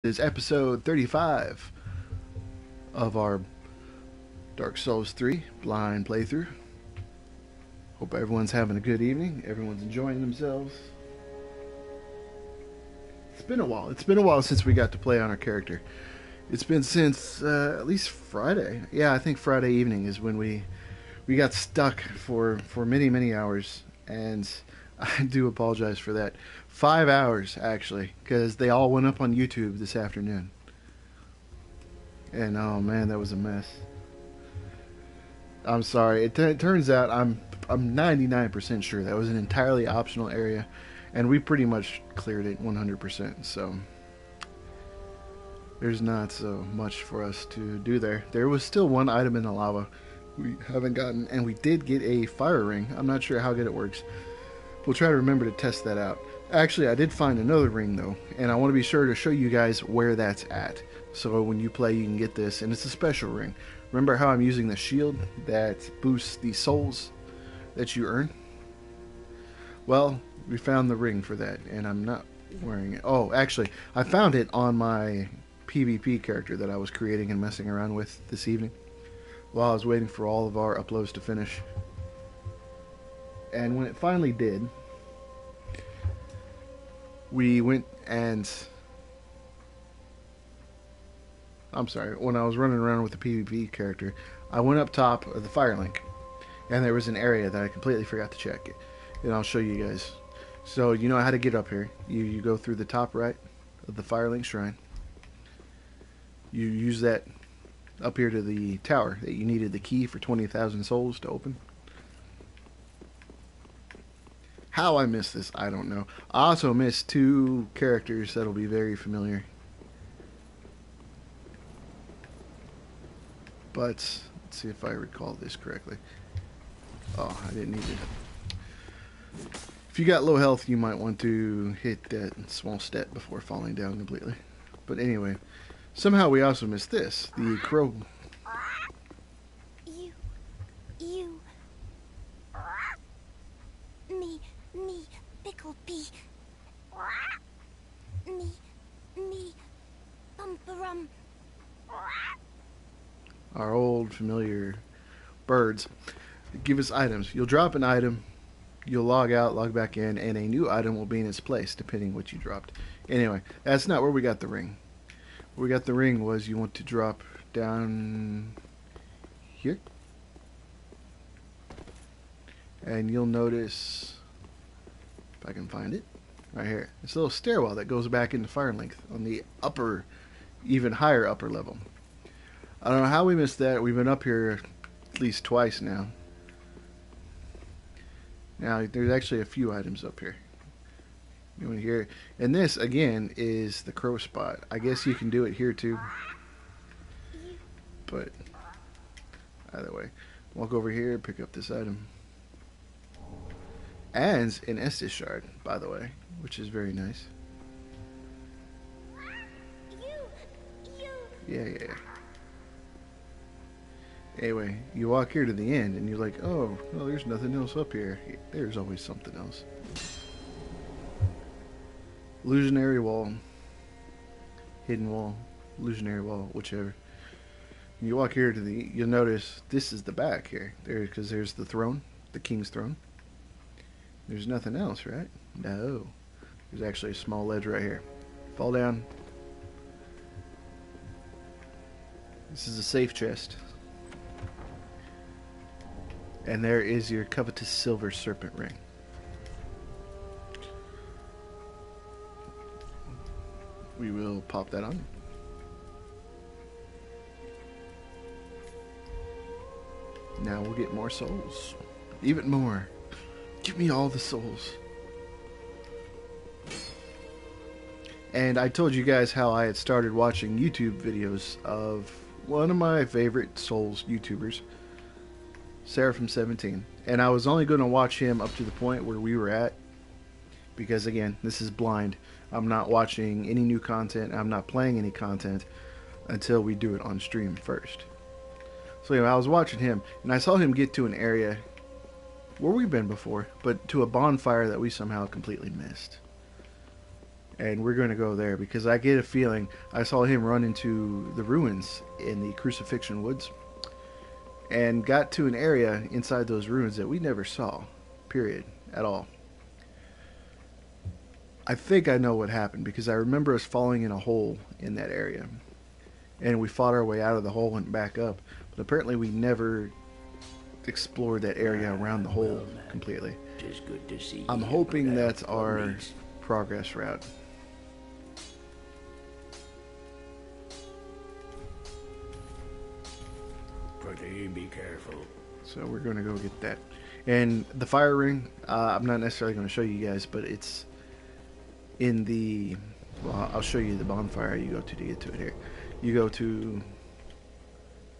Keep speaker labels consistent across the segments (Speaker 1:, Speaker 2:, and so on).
Speaker 1: Is episode 35 of our Dark Souls 3 blind playthrough. Hope everyone's having a good evening. Everyone's enjoying themselves. It's been a while. It's been a while since we got to play on our character. It's been since at least Friday. Yeah, I think Friday evening is when we got stuck for many hours, and I do apologize for that. 5 hours, actually, because they all went up on YouTube this afternoon. And oh man, that was a mess. I'm sorry. It turns out I'm 99% sure that was an entirely optional area, and we pretty much cleared it 100%. So there's not so much for us to do there. There was still one item in the lava we haven't gotten, and we did get a fire ring. I'm not sure how good it works. We'll try to remember to test that out. Actually, I did find another ring, though, and I want to be sure to show you guys where that's at. So when you play, you can get this, and it's a special ring. Remember how I'm using the shield that boosts the souls that you earn? Well, we found the ring for that, and I'm not wearing it. Oh, actually, I found it on my PvP character that I was creating and messing around with this evening while I was waiting for all of our uploads to finish. And when it finally did, we went and... I'm sorry, when I was running around with the PvP character, I went up top of the fire link, and there was an area that I completely forgot to check. And I'll show you guys. So you know how to get up here. You go through the top right of the Firelink Shrine. You use that up here to the tower that you needed the key for 20,000 souls to open. How I missed this, I don't know. I also missed two characters that'll be very familiar. But, let's see if I recall this correctly. Oh, I didn't need it. If you got low health, you might want to hit that small stat before falling down completely. But anyway, somehow we also missed this. The crow.
Speaker 2: Me, pickle pea. Me, bumperum.
Speaker 1: Our old familiar birds give us items. You'll drop an item, you'll log out, log back in, and a new item will be in its place depending what you dropped. Anyway, that's not where we got the ring. Where we got the ring was you want to drop down here, and you'll notice, if I can find it, right here. It's a little stairwell that goes back into Firelink on the upper, even higher upper level. I don't know how we missed that. We've been up here at least twice now. Now, there's actually a few items up here. You want to hear? And this, again, is the crow spot. I guess you can do it here, too. But, either way. Walk over here, pick up this item. And an Estus shard, by the way, which is very nice. Yeah. Anyway, you walk here to the end, and you're like, oh, well, there's nothing else up here. There's always something else. Illusionary wall. Hidden wall. Illusionary wall, whichever. You walk here to the... You'll notice this is the back here. Because there's the throne. The king's throne. There's nothing else, right? No. There's actually a small ledge right here. Fall down. This is a safe chest. And there is your covetous silver serpent ring. We will pop that on. Now we'll get more souls. Even more. Give me all the souls. And I told you guys how I had started watching YouTube videos of one of my favorite Souls YouTubers, Seraphim17. And I was only going to watch him up to the point where we were at. Because again, this is blind. I'm not watching any new content. I'm not playing any content until we do it on stream first. So anyway, I was watching him, and I saw him get to an area where we've been before, but to a bonfire that we somehow completely missed. and we're going to go there because I get a feeling I saw him run into the ruins in the Crucifixion Woods and got to an area inside those ruins that we never saw, period, at all. I think I know what happened because I remember us falling in a hole in that area, and we fought our way out of the hole and back up, but apparently we never explored that area around the hole completely.
Speaker 3: Good to see
Speaker 1: I'm hoping that's our progress route.
Speaker 3: Pretty be careful.
Speaker 1: So we're going to go get that. And the fire ring, I'm not necessarily going to show you guys, but it's in the... Well, I'll show you the bonfire you go to get to it here. You go to...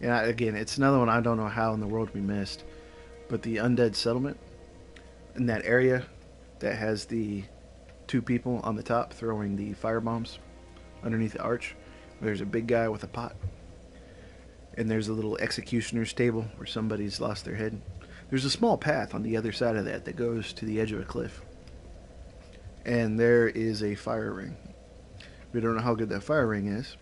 Speaker 1: And again, it's another one I don't know how in the world we missed. But the undead settlement, in that area that has the two people on the top throwing the fire bombs underneath the arch, there's a big guy with a pot. And there's a little executioner's table where somebody's lost their head. There's a small path on the other side of that that goes to the edge of a cliff. And there is a fire ring. We don't know how good that fire ring is.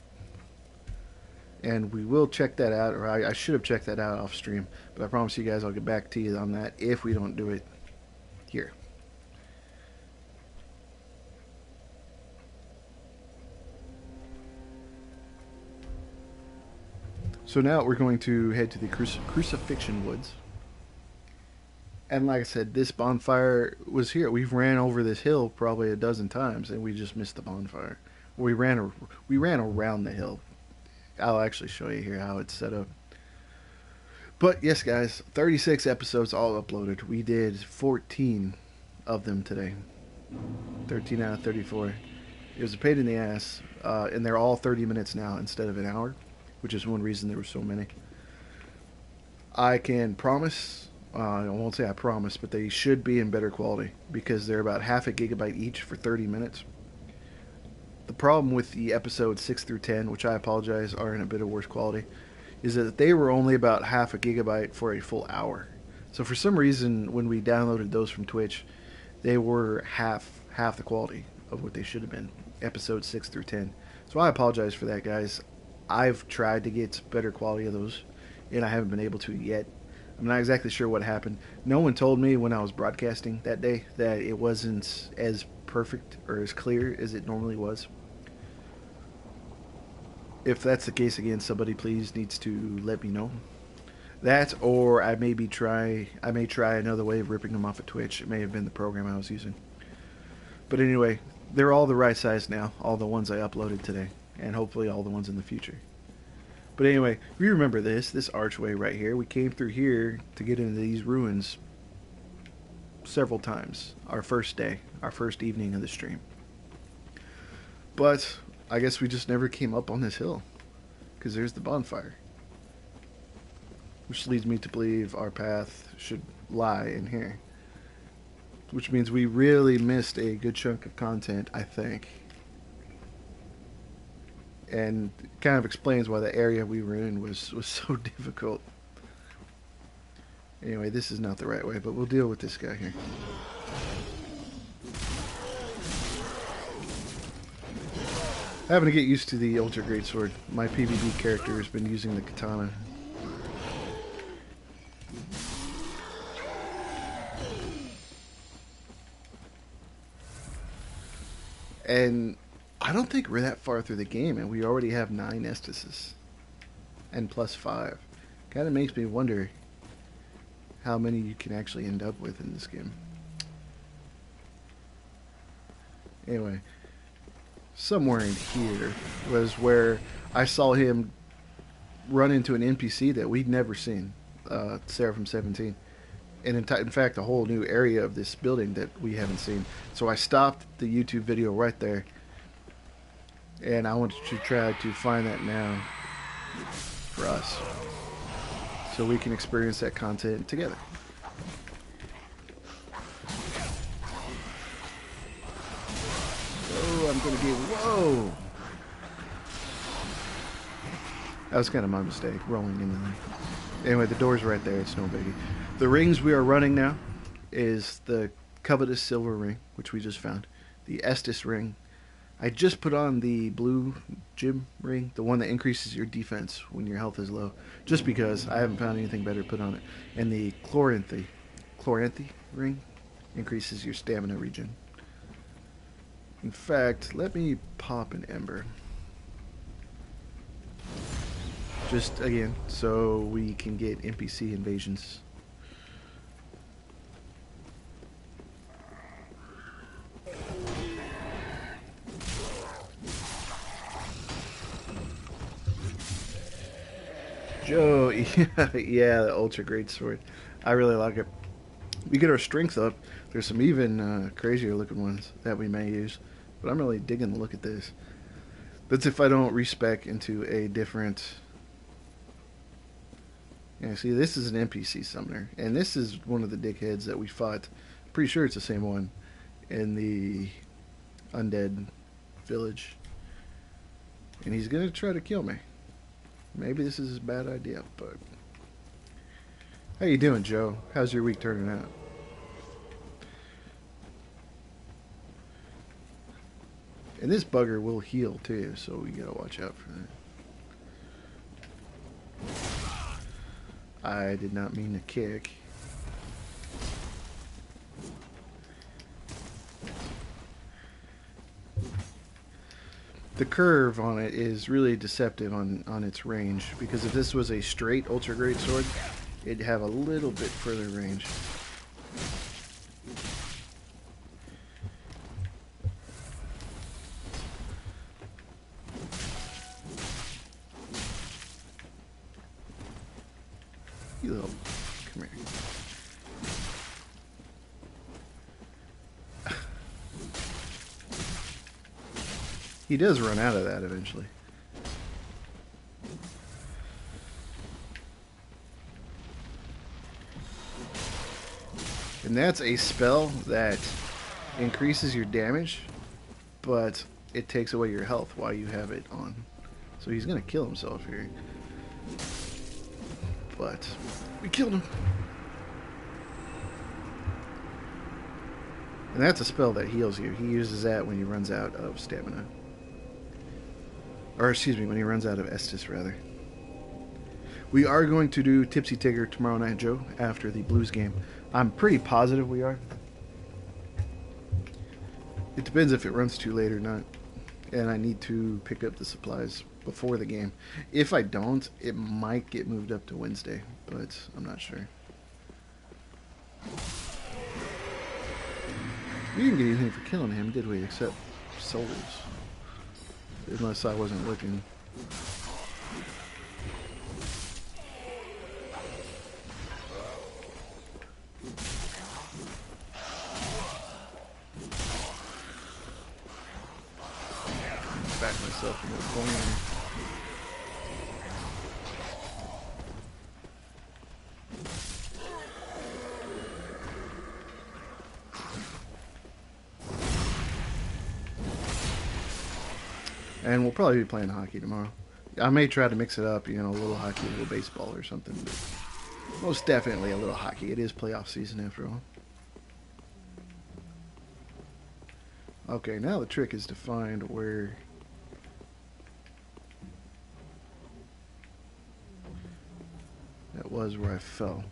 Speaker 1: And we will check that out, or I should have checked that out off stream. But I promise you guys I'll get back to you on that if we don't do it here. So now we're going to head to the Crucifixion Woods. And like I said, this bonfire was here. We've ran over this hill probably a dozen times, and we just missed the bonfire. We ran around the hill. I'll actually show you here how it's set up. But yes, guys, 36 episodes all uploaded. We did 14 of them today. 13 out of 34. It was a pain in the ass, and they're all 30 minutes now instead of an hour, which is one reason there were so many. I can promise, I won't say I promise, but they should be in better quality because they're about half a gigabyte each for 30 minutes. The problem with the episodes 6 through 10, which I apologize are in a bit of worse quality, is that they were only about half a gigabyte for a full hour. So for some reason, when we downloaded those from Twitch, they were half the quality of what they should have been, episodes 6 through 10. So I apologize for that, guys. I've tried to get better quality of those, and I haven't been able to yet. I'm not exactly sure what happened. No one told me when I was broadcasting that day that it wasn't as perfect or as clear as it normally was. If that's the case again, somebody please needs to let me know. That, or I may try another way of ripping them off of Twitch. It may have been the program I was using. But anyway, they're all the right size now, all the ones I uploaded today, and hopefully all the ones in the future. But anyway, we remember this archway right here. We came through here to get into these ruins several times. Our first day, our first evening of the stream. But I guess we just never came up on this hill, because there's the bonfire. Which leads me to believe our path should lie in here. Which means we really missed a good chunk of content, I think. And it kind of explains why the area we were in was so difficult. Anyway, this is not the right way, but we'll deal with this guy here. Having to get used to the Ultra Greatsword. My PvP character has been using the katana. And I don't think we're that far through the game, and we already have 9 Estises. And plus 5. Kind of makes me wonder how many you can actually end up with in this game. Anyway, somewhere in here was where I saw him run into an NPC that we'd never seen, Seraphim 17. And in fact, a whole new area of this building that we haven't seen. So I stopped the YouTube video right there. And I want to try to find that now for us. So we can experience that content together. Oh, I'm going to get... Whoa! That was kind of my mistake, rolling into there. Anyway, the door's right there. It's no biggie. The rings we are running now is the Covetous Silver Ring, which we just found. The Estus Ring, I just put on the blue gym ring, the one that increases your defense when your health is low, just because I haven't found anything better to put on it. And the chloranthy ring increases your stamina regen. In fact, let me pop an ember. Just again, so we can get NPC invasions. Joe, yeah, the ultra great sword. I really like it. We get our strength up. There's some even crazier looking ones that we may use, but I'm really digging the look at this. That's if I don't respec into a different. Yeah, see, this is an NPC summoner, and this is one of the dickheads that we fought. Pretty sure it's the same one in the undead village, and he's gonna try to kill me. Maybe this is a bad idea, but how you doing, Joe? How's your week turning out? And this bugger will heal too, so we gotta watch out for that. I did not mean to kick. The curve on it is really deceptive on its range, because if this was a straight ultra great sword, it'd have a little bit further range. You little, come here. He does run out of that eventually. And that's a spell that increases your damage, but it takes away your health while you have it on. So he's gonna kill himself here. But we killed him. And that's a spell that heals you. He uses that when he runs out of stamina. Or excuse me, when he runs out of Estus, rather. We are going to do Tipsy Tigger tomorrow night, Joe, after the Blues game. I'm pretty positive we are. It depends if it runs too late or not. And I need to pick up the supplies before the game. If I don't, it might get moved up to Wednesday, but I'm not sure. We didn't get anything for killing him, did we? Except souls. Unless I wasn't looking. Back myself in the corner. And we'll probably be playing hockey tomorrow. I may try to mix it up, you know, a little hockey, a little baseball or something. But most definitely a little hockey. It is playoff season after all. Okay, now the trick is to find where... That was where I fell.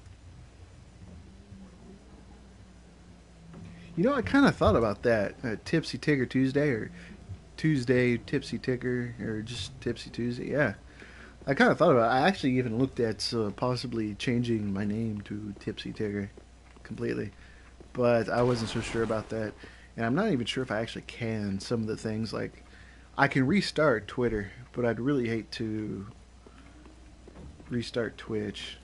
Speaker 1: You know, I kind of thought about that. Tipsy Tigger Tuesday, or Tuesday Tipsy Tigger, or just Tipsy Tuesday. Yeah, I kind of thought about it. I actually even looked at possibly changing my name to Tipsy Tigger completely. But I wasn't so sure about that. And I'm not even sure if I actually can. Some of the things, like, I can restart Twitter, but I'd really hate to restart Twitch.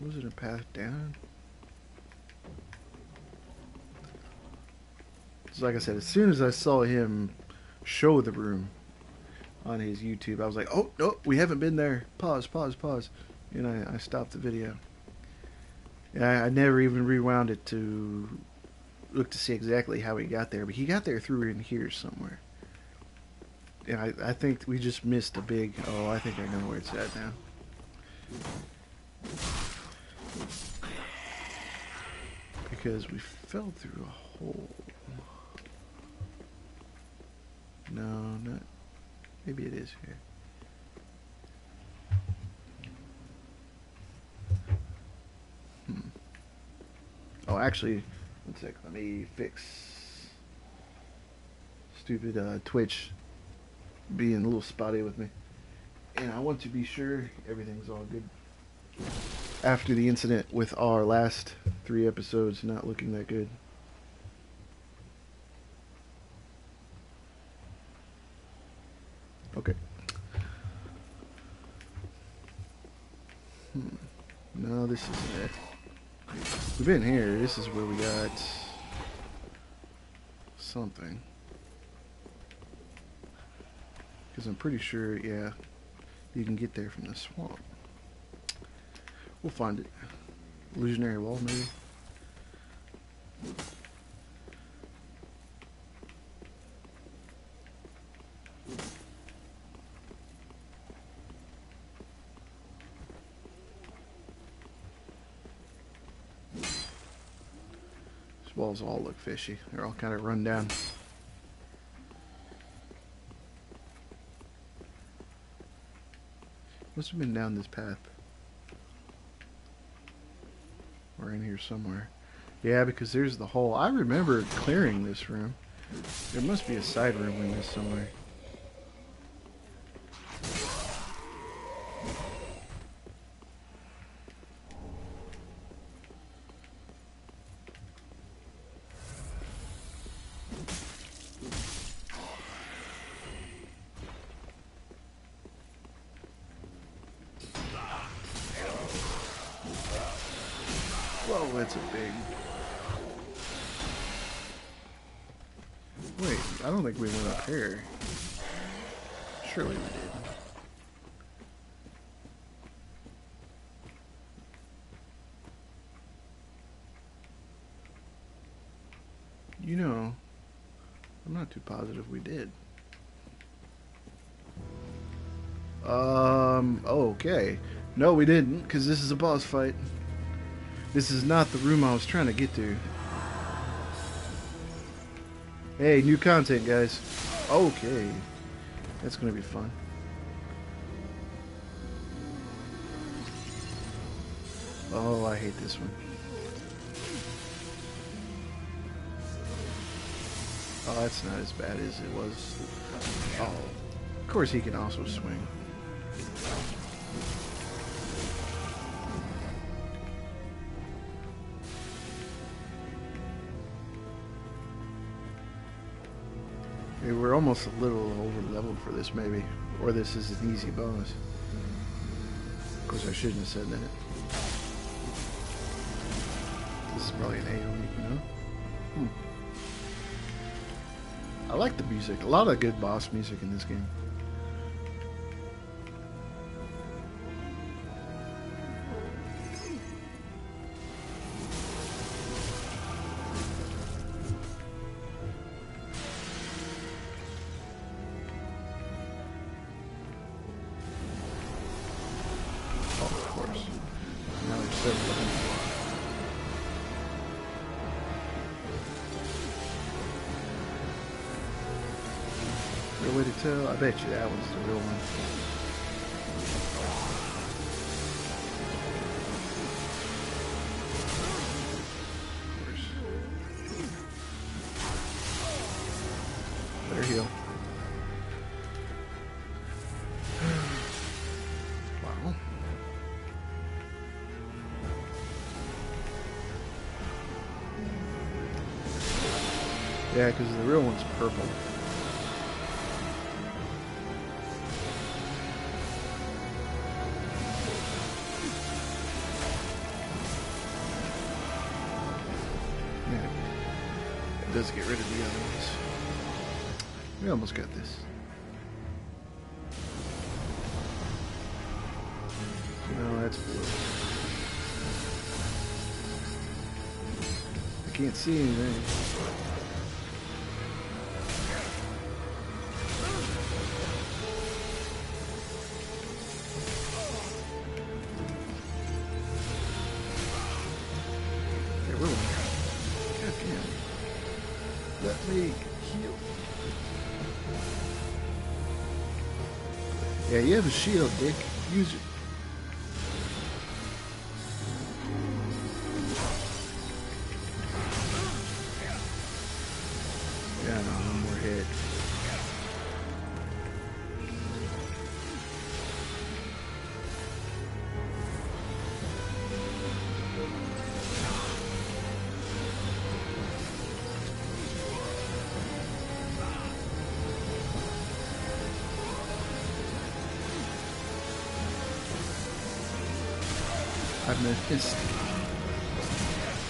Speaker 1: Was it a path down? So like I said, as soon as I saw him show the room on his YouTube, I was like, oh, no, we haven't been there. Pause, pause, pause. And I stopped the video. And I never even rewound it to look to see exactly how he got there. But he got there through in here somewhere. And I think we just missed a big... Oh, I think I know where it's at now. Because we fell through a hole. No, not. Maybe it is here. Oh, actually, one sec. Let me fix stupid Twitch being a little spotty with me. And I want to be sure everything's all good. After the incident with our last 3 episodes not looking that good. Okay. No, this isn't it. We've been here. This is where we got something. Because I'm pretty sure, yeah, you can get there from the swamp. We'll find it. Illusionary wall, maybe? These walls all look fishy. They're all kind of run down. Must have been down this path. Or in here somewhere. Yeah, because there's the hole. I remember clearing this room. There must be a side room in this somewhere. Whoa, that's a big... Wait, I don't think we went up here. Surely we did. You know, I'm not too positive we did. Okay. No, we didn't, because this is a boss fight. This is not the room I was trying to get to. Hey, new content, guys. Okay. That's gonna be fun. Oh, I hate this one. Oh, that's not as bad as it was. Oh. Of course he can also swing. Hey, we're almost a little over leveled for this, maybe. Or this is an easy bonus. Of course, I shouldn't have said that. This is probably an AoE, you know? I like the music. A lot of good boss music in this game. Real way to tell? I bet you that one's the real one. Of course. Better heal. Wow. Yeah, because the real one's purple. Does get rid of the other ones. We almost got this. No, that's blue. I can't see anything. Let me heal. Yeah, you have a shield, Dick. Use it. Yeah, no, one more hit. I missed.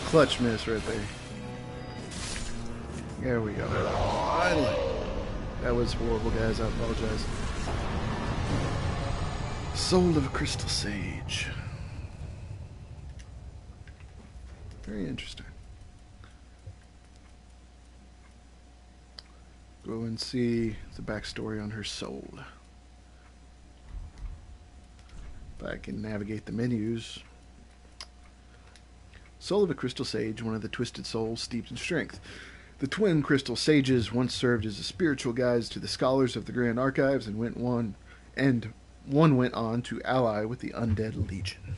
Speaker 1: Clutch miss right there. There we go. Finally. That was horrible, guys. I apologize. Soul of a Crystal Sage. Very interesting. Go and see the backstory on her soul. If I can navigate the menus. Soul of a Crystal Sage, one of the twisted souls steeped in strength. The twin crystal sages once served as a spiritual guides to the scholars of the Grand Archives, and one went on to ally with the Undead Legion.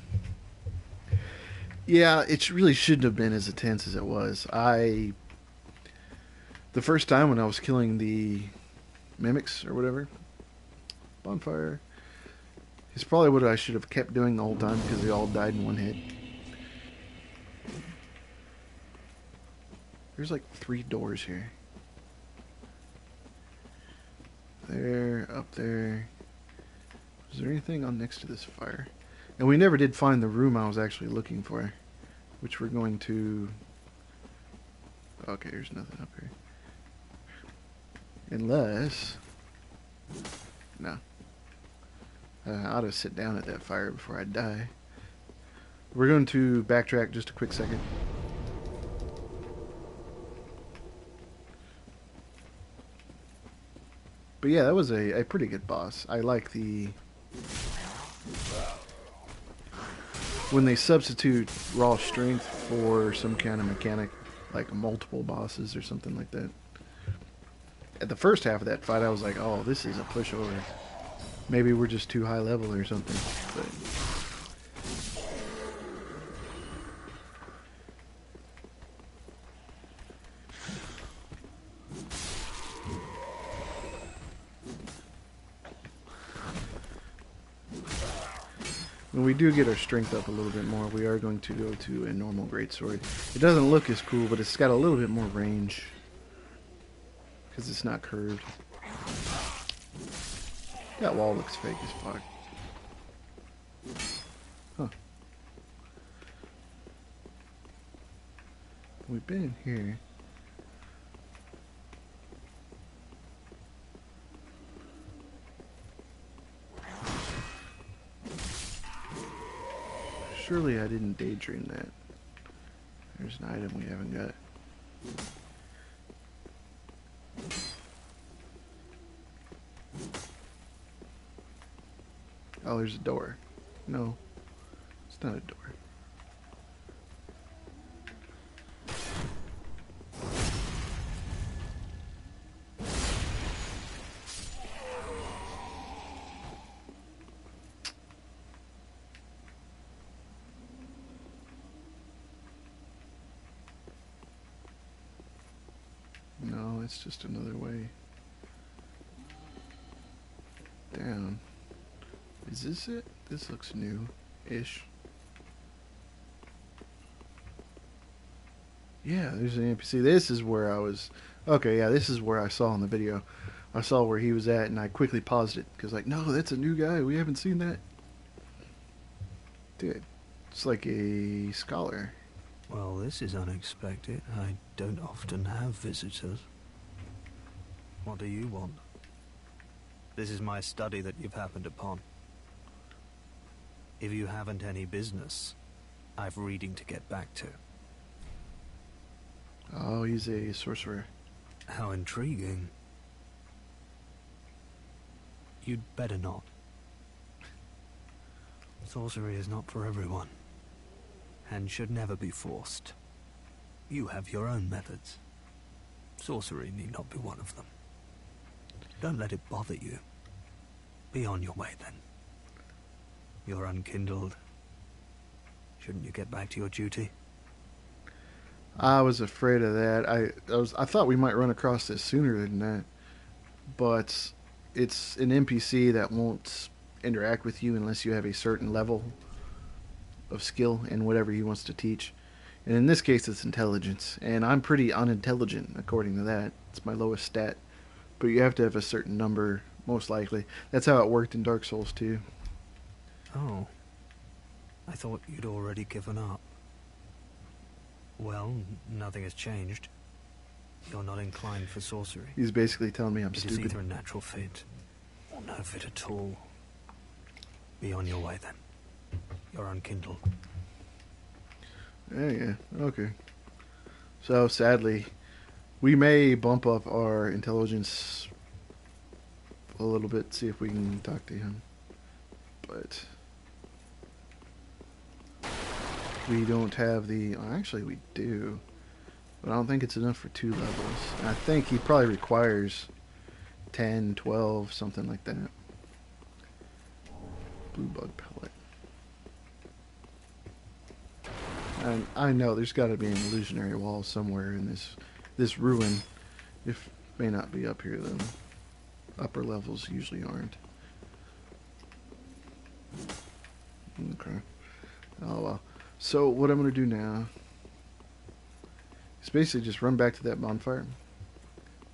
Speaker 1: Yeah, it really shouldn't have been as intense as it was. The first time when I was killing the mimics or whatever, bonfire, it's probably what I should have kept doing the whole time because they all died in one hit. There's like 3 doors here. There, up there. Is there anything on next to this fire? And we never did find the room I was actually looking for, which we're going to... Okay, there's nothing up here. Unless... No. I ought to sit down at that fire before I die. We're going to backtrack just a quick second. But yeah, that was a pretty good boss. I like the... when they substitute raw strength for some kind of mechanic, like multiple bosses or something like that. At the first half of that fight, I was like, oh, this is a pushover. Maybe we're just too high level or something. But... when we do get our strength up a little bit more, we are going to go to a normal greatsword. It doesn't look as cool, but it's got a little bit more range. Because it's not curved. That wall looks fake as fuck. Huh. We've been in here. Surely I didn't daydream that. There's an item we haven't got. Oh, there's a door. No, it's not a door. No, it's just another way down. Is this it? This looks new-ish. Yeah, there's an NPC. This is where I was... Okay, yeah, this is where I saw in the video. I saw where he was at, and I quickly paused it. Because, like, no, that's a new guy. We haven't seen that. Dude, it's like a scholar.
Speaker 4: Well, this is unexpected. I don't often have visitors. What do you want? This is my study that you've happened upon. If you haven't any business, I've reading to get back to.
Speaker 1: Oh, he's a sorcerer.
Speaker 4: How intriguing. You'd better not. Sorcery is not for everyone, and should never be forced. You have your own methods. Sorcery need not be one of them. Don't let it bother you. Be on your way, then. You're unkindled. Shouldn't you get back to your duty?
Speaker 1: I was afraid of that. I thought we might run across this sooner than that, but it's an NPC that won't interact with you unless you have a certain level of skill in whatever he wants to teach. And in this case, it's intelligence, and I'm pretty unintelligent according to that. It's my lowest stat, but you have to have a certain number, most likely. That's how it worked in Dark Souls 2.
Speaker 4: Oh. I thought you'd already given up. Well, nothing has changed. You're not inclined for sorcery.
Speaker 1: He's basically telling me I'm
Speaker 4: It
Speaker 1: stupid.
Speaker 4: is either a natural fit, or no fit at all. Be on your way, then. You're unkindled.
Speaker 1: Yeah, okay. So, sadly, we may bump up our intelligence a little bit, see if we can talk to him. But we don't have the... Actually, we do. But I don't think it's enough for 2 levels. And I think he probably requires 10, 12, something like that. Blue bug pellet. And I know there's got to be an illusionary wall somewhere in this ruin. If may not be up here though. Upper levels usually aren't. Okay. Oh well. So what I'm gonna do now is basically just run back to that bonfire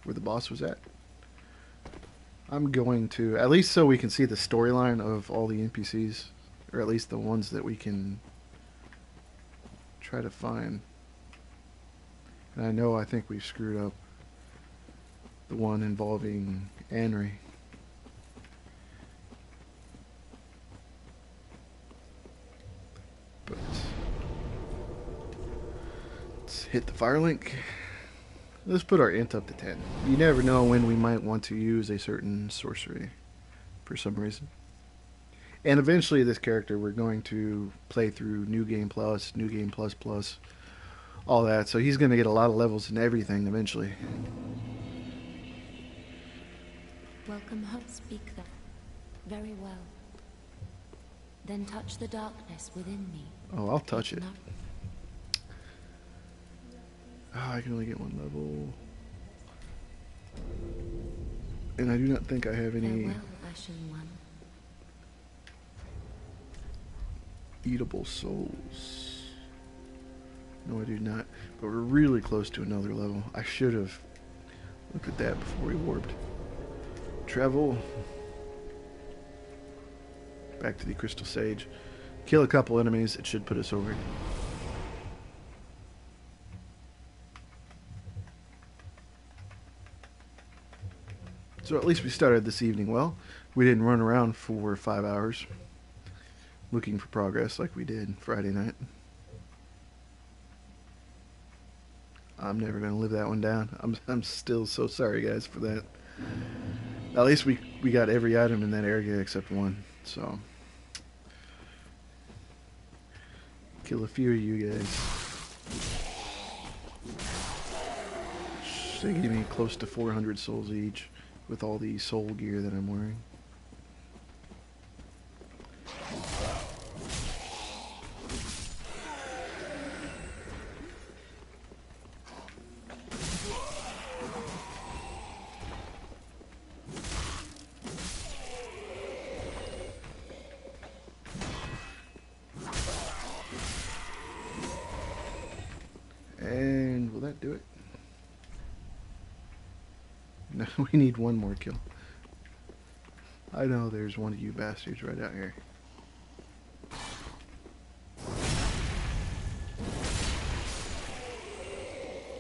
Speaker 1: where the boss was at. I'm going to, at least so we can see the storyline of all the NPCs, or at least the ones that we can try to find. And I think we've screwed up the one involving Anri. But let's hit the fire link. Let's put our int up to 10. You never know when we might want to use a certain sorcery for some reason. And eventually this character we're going to play through New Game Plus, New Game Plus Plus, all that. So he's going to get a lot of levels in everything eventually.
Speaker 5: Welcome home, speak then. Very well. Then touch the darkness within me.
Speaker 1: Oh, I'll touch it.
Speaker 5: No.
Speaker 1: Oh, I can only get 1 level. And I do not think I have any
Speaker 5: Farewell, Ashen One.
Speaker 1: eatable souls. No, I do not. But we're really close to another level. I should have looked at that before we warped. Travel back to the Crystal Sage. Kill a couple enemies. It should put us over. So at least we started this evening well. We didn't run around for 5 hours looking for progress like we did Friday night. I'm never going to live that one down. I'm still so sorry, guys, for that. At least we got every item in that area except one. So kill a few of you guys. They gave me close to 400 souls each with all the soul gear that I'm wearing. And will that do it? No, we need one more kill. I know there's one of you bastards right out here.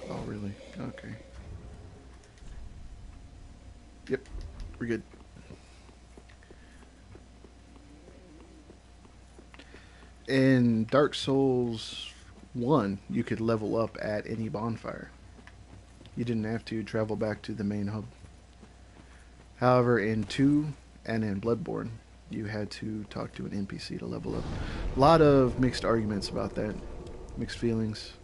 Speaker 1: Oh, really? Okay. Yep, we're good. In Dark Souls 1, you could level up at any bonfire. You didn't have to travel back to the main hub. However, in 2 and in Bloodborne, you had to talk to an NPC to level up. A lot of mixed arguments about that. Mixed feelings.